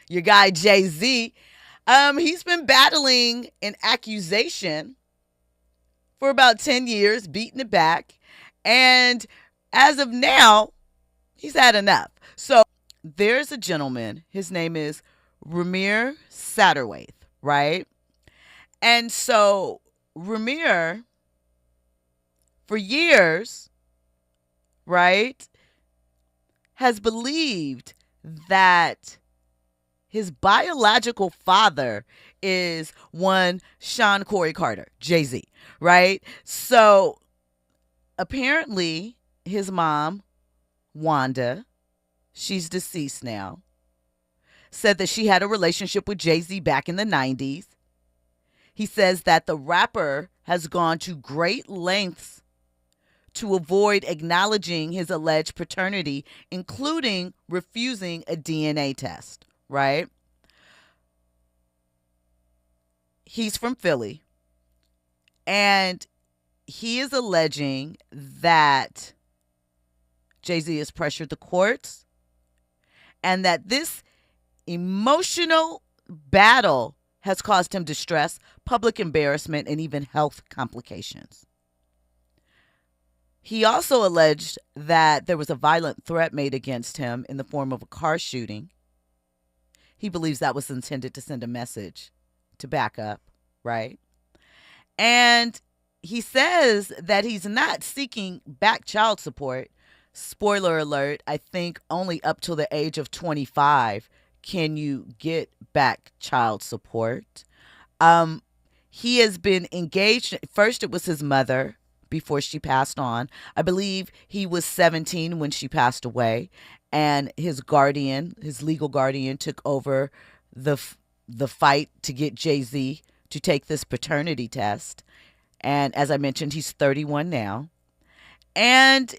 your guy Jay-Z, he's been battling an accusation for about 10 years, beating it back. And as of now, he's had enough. So there's a gentleman. His name is Rymir Satterthwaite, right? And so Rymir, for years, right, has believed that his biological father is one Sean Corey Carter, Jay-Z, right? So apparently his mom, Wanda, she's deceased now, said that she had a relationship with Jay-Z back in the 90s. He says that the rapper has gone to great lengths to avoid acknowledging his alleged paternity, including refusing a DNA test, right? He's from Philly, and he is alleging that Jay-Z has pressured the courts and that this emotional battle has caused him distress, public embarrassment, and even health complications. He also alleged that there was a violent threat made against him in the form of a car shooting. He believes that was intended to send a message to back up, right? And he says that he's not seeking back child support. Spoiler alert, I think only up till the age of 25 can you get back child support. He has been engaged. First, it was his mother before she passed on. I believe he was 17 when she passed away, and his guardian, his legal guardian, took over the fight to get Jay-Z to take this paternity test. And as I mentioned, he's 31 now. And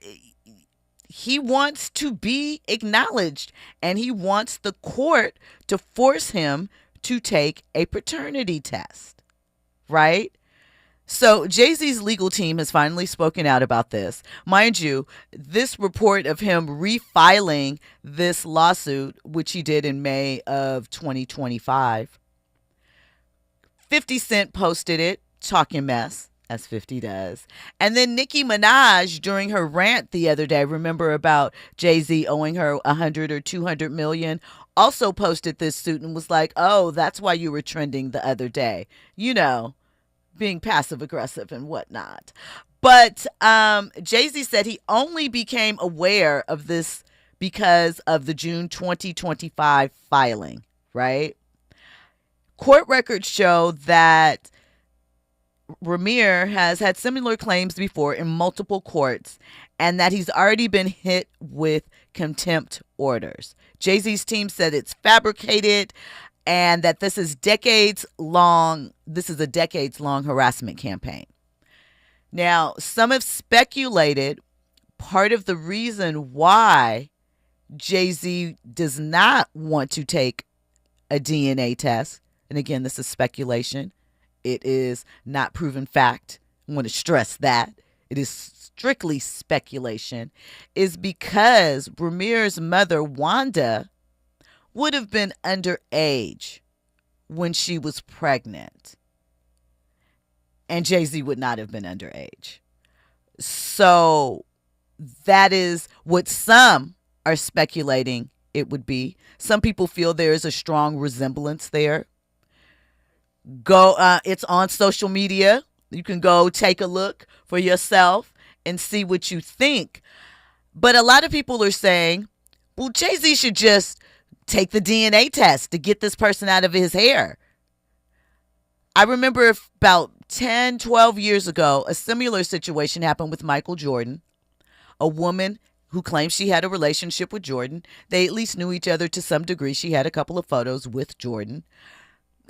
he wants to be acknowledged, and he wants the court to force him to take a paternity test, right? So Jay-Z's legal team has finally spoken out about this. Mind you, this report of him refiling this lawsuit, which he did in May of 2025, 50 Cent posted it, talking mess, as 50 does. And then Nicki Minaj, during her rant the other day, remember about Jay-Z owing her 100 or 200 million, also posted this suit and was like, oh, that's why you were trending the other day. You know, being passive aggressive and whatnot. But Jay-Z said he only became aware of this because of the June 2025 filing, right? Court records show that Rymir has had similar claims before in multiple courts, and that he's already been hit with contempt orders. Jay-Z's team said it's fabricated and that this is a decades-long harassment campaign. Now, some have speculated part of the reason why Jay-Z does not want to take a DNA test, and again, this is speculation, it is not proven fact. I want to stress that. It is strictly speculation, is because Rymir's mother, Wanda, would have been underage when she was pregnant. And Jay-Z would not have been underage. So that is what some are speculating it would be. Some people feel there is a strong resemblance there. It's on social media. You can go take a look for yourself and see what you think. But a lot of people are saying, well, Jay-Z should just take the DNA test to get this person out of his hair. I remember about 10, 12 years ago, a similar situation happened with Michael Jordan. A woman who claimed she had a relationship with Jordan. They at least knew each other to some degree. She had a couple of photos with Jordan.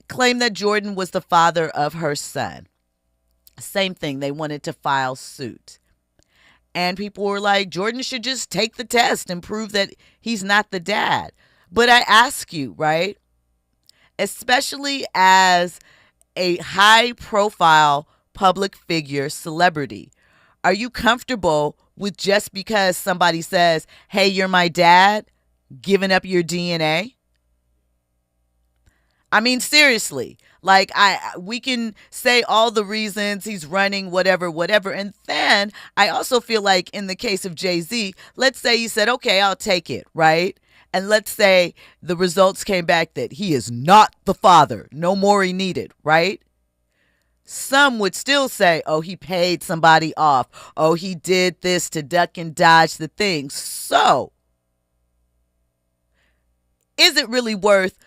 Claimed that Jordan was the father of her son. Same thing. They wanted to file suit. And people were like, Jordan should just take the test and prove that he's not the dad. But I ask you, right? Especially as a high-profile public figure, celebrity, are you comfortable with just because somebody says, hey, you're my dad, giving up your DNA? I mean, seriously. Like we can say all the reasons he's running, whatever, whatever. And then I also feel like in the case of Jay-Z, let's say he said, okay, I'll take it, right? And let's say the results came back that he is not the father. No more he needed, right? Some would still say, oh, he paid somebody off. Oh, he did this to duck and dodge the thing. So, is it really worth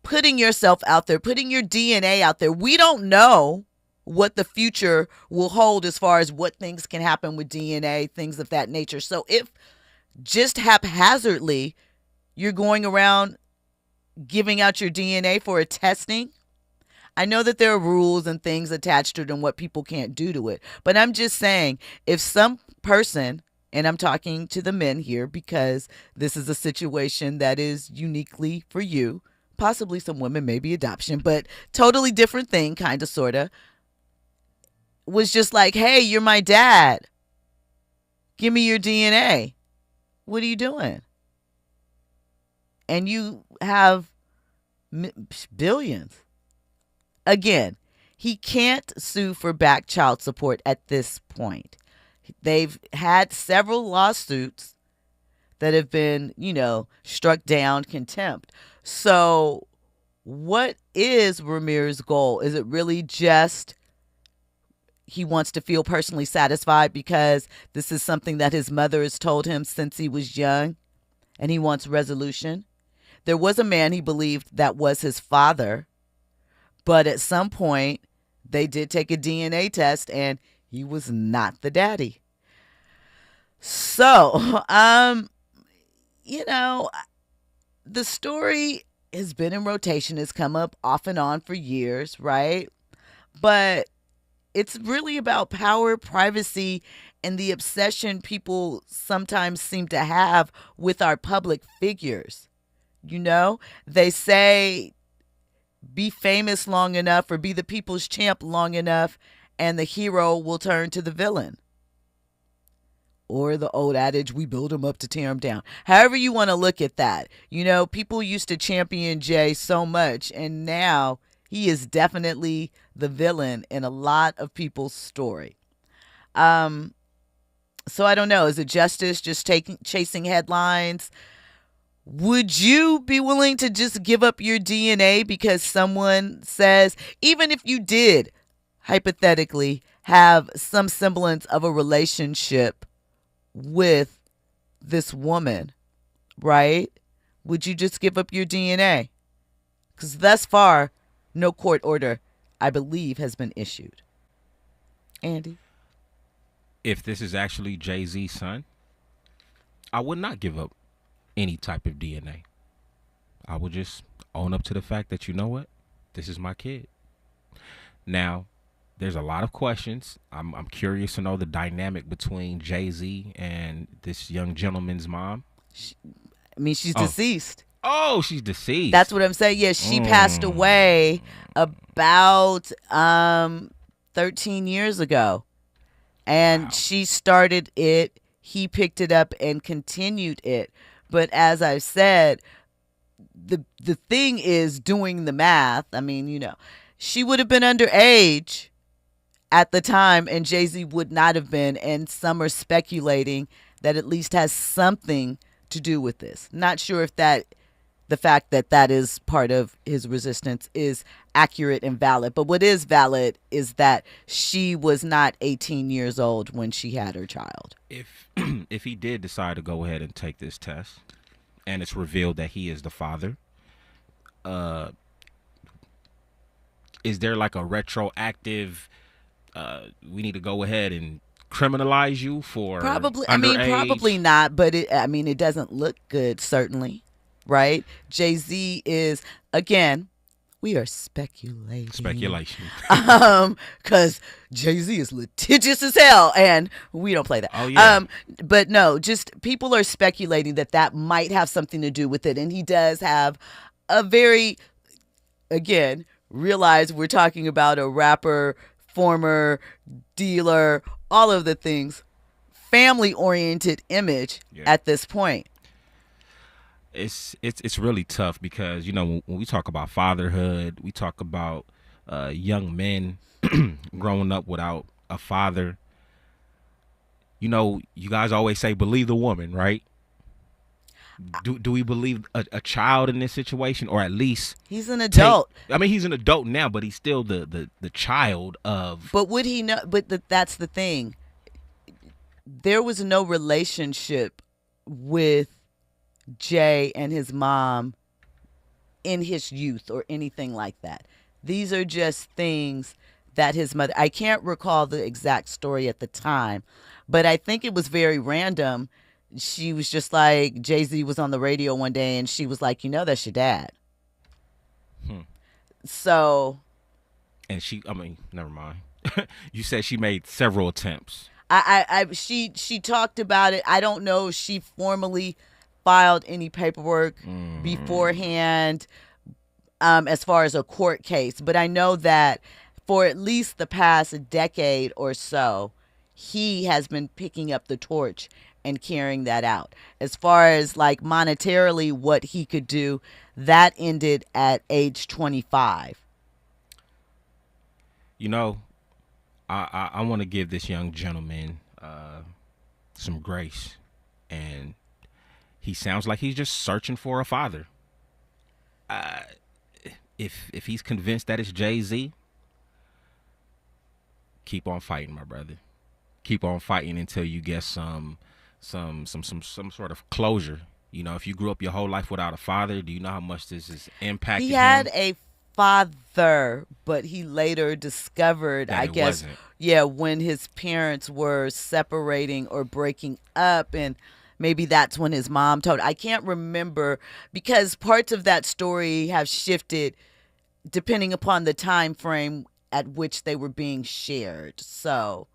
putting yourself out there, putting your DNA out there? We don't know what the future will hold as far as what things can happen with DNA, things of that nature. So if just haphazardly you're going around giving out your DNA for a testing, I know that there are rules and things attached to it and what people can't do to it. But I'm just saying, if some person, and I'm talking to the men here because this is a situation that is uniquely for you, possibly some women, maybe adoption, but totally different thing, kind of, sort of, was just like, hey, you're my dad. Give me your DNA. What are you doing? And you have billions. Again, he can't sue for back child support at this point. They've had several lawsuits that have been, struck down, contempt. So what is Rymir's goal? Is it really just he wants to feel personally satisfied because this is something that his mother has told him since he was young and he wants resolution? There was a man he believed that was his father, but at some point they did take a DNA test and he was not the daddy. So, the story has been in rotation, has come up off and on for years, right? But it's really about power, privacy, and the obsession people sometimes seem to have with our public figures. They say be famous long enough or be the people's champ long enough and the hero will turn to the villain. Or the old adage, we build them up to tear them down. However you want to look at that. People used to champion Jay so much, and now he is definitely the villain in a lot of people's story. So I don't know. Is it justice just chasing headlines? Would you be willing to just give up your DNA because someone says, even if you did hypothetically have some semblance of a relationship with this woman, right? Would you just give up your DNA? Because thus far, no court order, I believe, has been issued. Andy? If this is actually Jay-Z's son, I would not give up any type of DNA. I would just own up to the fact that, you know what? This is my kid. Now, there's a lot of questions. I'm curious to know the dynamic between Jay-Z and this young gentleman's mom. She's deceased. Oh, she's deceased. That's what I'm saying. Yeah, she passed away about 13 years ago. And she started it. He picked it up and continued it. But as I've said, the thing is doing the math. She would have been underage at the time, and Jay-Z would not have been. And some are speculating that at least has something to do with this. Not sure if the fact that is part of his resistance is accurate and valid. But what is valid is that she was not 18 years old when she had her child. If he did decide to go ahead and take this test, and it's revealed that he is the father, is there like a retroactive? We need to go ahead and criminalize you for probably. Underage? Probably not. But it doesn't look good. Certainly, right? Jay-Z is, again, we are speculating. Speculation. Because Jay-Z is litigious as hell, and we don't play that. Oh yeah. But no, just people are speculating that might have something to do with it, and he does have a very, again, realize we're talking about a rapper, former dealer, all of the things, family-oriented image at this point. It's really tough because when we talk about fatherhood, we talk about young men growing up without a father. You guys always say believe the woman, right? Do we believe a child in this situation, or at least He's an take? adult. I mean, he's an adult now, but he's still the child of. But would he know? But that's the thing. There was no relationship with Jay and his mom in his youth or anything like that. These are just things that his mother, I can't recall the exact story at the time, but I think it was very random. She was just like, Jay-Z was on the radio one day and she was like, that's your dad. Hmm. So. And I mean, never mind. You said she made several attempts. She talked about it. I don't know if she formally filed any paperwork beforehand, as far as a court case, but I know that for at least the past decade or so, he has been picking up the torch and carrying that out. As far as like monetarily what he could do, that ended at age 25. I want to give this young gentleman some grace, and he sounds like he's just searching for a father. If he's convinced that it's Jay-Z, keep on fighting, my brother. Keep on fighting until you get some sort of closure. If you grew up your whole life without a father, do you know how much this has impacted him? He had a father, but he later discovered, that I guess, wasn't. when his parents were separating or breaking up, and maybe that's when his mom told. I can't remember because parts of that story have shifted depending upon the time frame at which they were being shared. So